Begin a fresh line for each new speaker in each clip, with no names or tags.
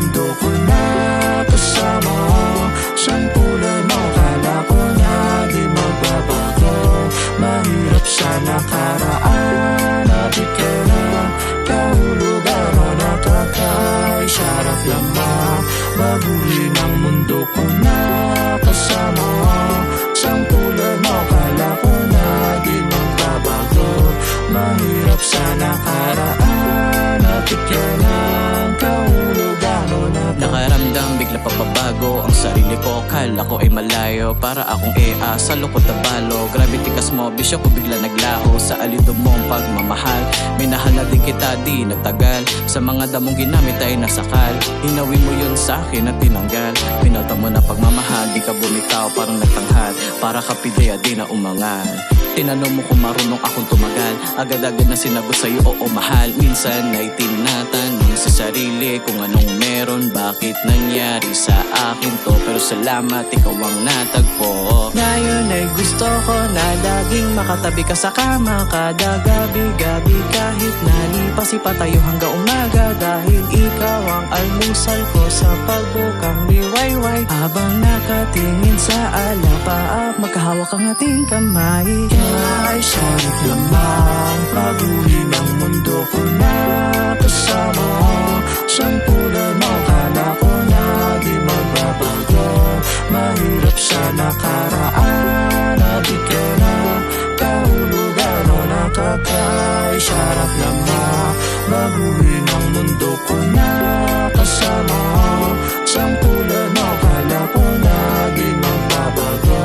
mundo ko na kasama. Siyang tulad mo, kala ko na di magbabago. Mahirap sa nakaraan, napit ka na kahulugan o nakakaisarap lamang. Baguhin ang mundo ko na kasama. Siyang tulad mo, kala ko na di magbabago. Mahirap sa nakaraan, napit ka ng kahulugan o
nakaramdam, bigla pagbabago ang sarili ko. Kala ko ay malayo, para akong sa lukot na balo. Grabe tikas mo, bisyo ko bigla naglaho. Sa alido mong pagmamahal, minahal na din kita, di nagtagal. Sa mga damong ginamit ay nasakal. Hinawin mo yun sa akin at tinanggal. Pinalta mo na pagmamahal, di ka bumitaw, parang nagtanghal. Para ka pideya, di na umangal. Tinanong mo kung marunong akong tumagal. Agad-agad na sinagot sa'yo, oo mahal. Minsan ay tinatanong sa sarili kung anong meron, bakit nangyari sa akin to. Pero salamat, ikaw ang natagpo.
Ngayon ay gusto ko na laging makatabi ka sa kama. Kada gabi-gabi kahit nalipasi pa tayo hanggang umaga. Dahil ikaw ang almusal ko sa pagbukang liwayway. Habang nakatingin sa alapaap, magkahawak ang ating kamay. Ay sarap lamang, baguhin ang mundo ko na kasama. Siyang tulad mo, kala ko na di magbabago. Mahirap sa nakaraan, napit ka na kahulugan o nakakaisarap lamang. Baguhin ang mundo ko na kasama. Siyang tulad mo, kala ko na di magbabago.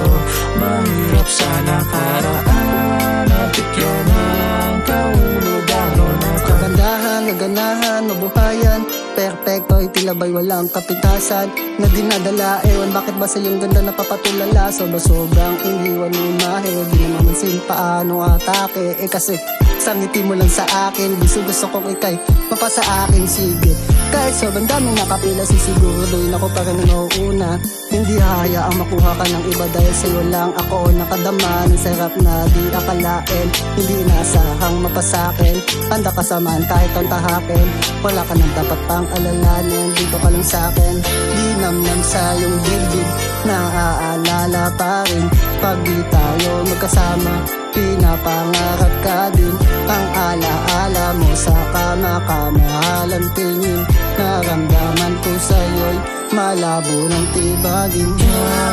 Mahirap sa nakaraan, napit ka ng kahulugan o
kagandahan, naganahan, mabuhayan. Perpekto, itilabay walang kapitasan. Na dinadala, ewan bakit ba sa iyong ganda napapatulala. Sobrang iniwan mo mahal, di na mamansin paano atake. Kasi sa ngiti mo lang sa akin, gusto kong ikay mapasa akin, sige. Kahit sobrang daming nakapila, sisiguraduhin ako para nauuna. Hindi hahayaang makuha ka ng iba dahil sa'yo lang ako nakadama. Ng sarap na di akalain, hindi inaasahang mapasakin. Handa ka saman kahit ang tahakin, wala ka nang dapat pang alalanin. Dito ka lang sa'kin, di namnam sa iyong dibdib. Naaalala pa rin pag di tayo magkasama. Pinapangarap ka din, ang alaala mo sa kamahalang tingin. Naramdaman ko sa'yo'y malabo ng tibagin.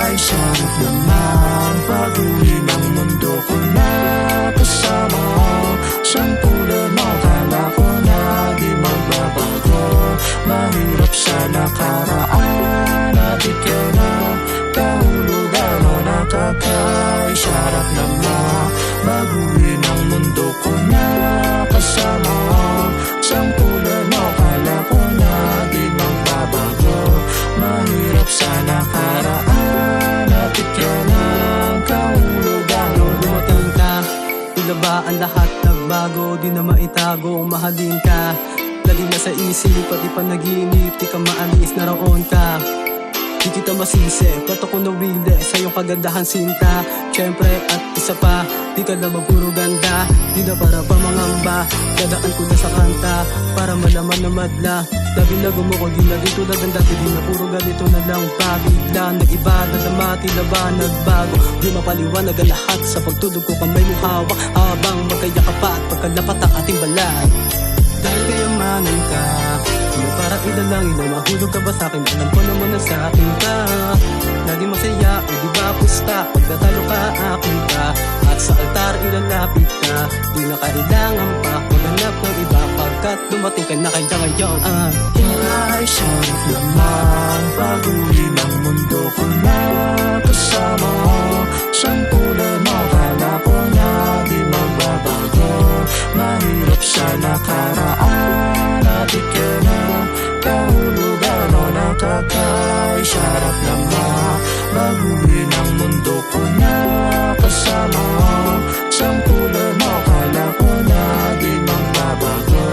Ay sarap lamang, baguhin ang mundo ko na kasama. Siyang tulad mo, kala ko na di magbabago. Mahirap sa nakaraan, napit ka na kahulugan o nakakaisarap lamang. Baguhin ang mundo ko na kasama. Siyang tulad mo, kala ko na di magbabago. Mahirap sa nakaraan, napit ka ng kahulugan o
dumating ka, tila ba ang lahat nagbago. Di na maitago, mahalin ka. Lagi na sa isip, pati panaginip, di ka maalis, naroon ka. Di kita masisi, ba't ako nawili sa iyong kagandahan sinta. Siyempre at isa pa, di ka naman puro ganda. Di na para pamangamba, dadaan ko na sa kanta para malaman na madla. Nabinago mo ko, di na dito na ganda. Di na puro ganito na lang pabigla. Nag-iba na dama, tila ba nagbago. Di mapaliwanag ang lahat sa pagtulog ko, kamay mo hawak habang magkaya ka pa at pagkalapat ang ating balay. Dahil kayamanan ka, di para idalangin na mahulog ka ba sa'kin. Alam ko naman na sa akin ka, lagi masaya o di ba pusta. Pagkatalo ka, akin ka, at sa altar ilalapit ka. Di na kailangan pa maghanap ng iba, pagkat dumating ka na kaya ngayon.
Ay sarap lamang, baguhin ang mundo ko na kasama. Siyang tulad mo, kala ko na di magbabago. Mahirap sa nakaraan, napit ka na kahulugan o nakakaisarap lamang. Baguhin ang mundo ko na kasama. Siyang tulad mo, kala ko na di magbabago.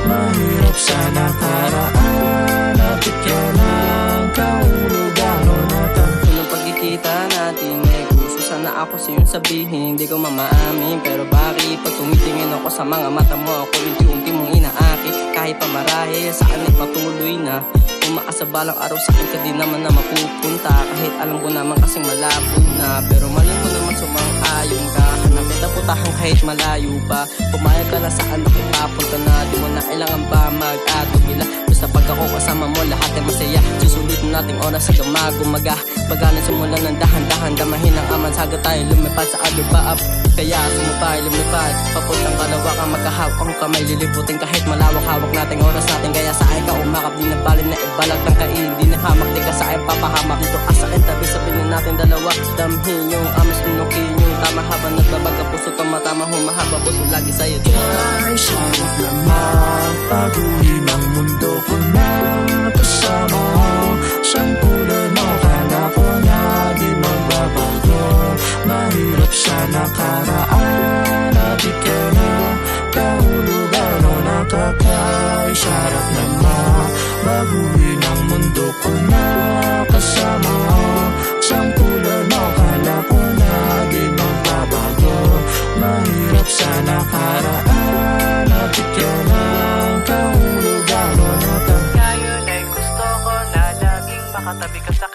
Mahirap sa nakaraan, napit ka ng kahulugan o nakakaisarap.
Unang pagkikita natin ay gusto sana ako sa'yong sabihin, di ko mamaamin. Pero bakit pag tumitingin ako sa mga mata mo, ako unti-unti mong inaakit. Kahit kahit pa marahil saan ay patuloy na umaasa balang araw sa akin ka di naman na mapupunta. Kahit alam ko naman kasing malabo na, pero mali ko naman sumang-ayon ka. Hanapin na putahan kahit malayo pa. Pumayag ka na saan ako papunta na. Di mo na kailangan ba mag-atubila. Basta pag ako kasama mo lahat ay masaya. Susulitin nating oras sa gamagumaga. Pagana simulan ng dahan-dahan, damahin ang aman. Saga tayo lumipad sa alubaap. Kaya sumupay lumipad papuntang kalawakan, magkahawak kamay liliputin kahit malawak-hawak nating oras natin. Kaya sa akin ka umakap, di na balin na ibalag ng kain. Di na hamak, di ka sa akin papahamak. Dito asa akin tabi, sabihin natin dalawa. Damhin yung amas, pinukin yung tama. Habang nagbabaga puso, tama-tama humahaba puso lagi sa'yo.
Ay sarap naman paguhin ang mundo ko na kasama. Sampulan mo, kala ko na di magbabago. Mahirap sa nakaraan, nabit ka na kahulugan o nakakay. Sarap naman baguhin ang mundo ko na kasama. Sampulan mo, kala ko na di magbabago. Mahirap sa nakaraan, nabit ka na kahulugan o nakakay. Ngayon ay gusto ko na laging makatabi ka sa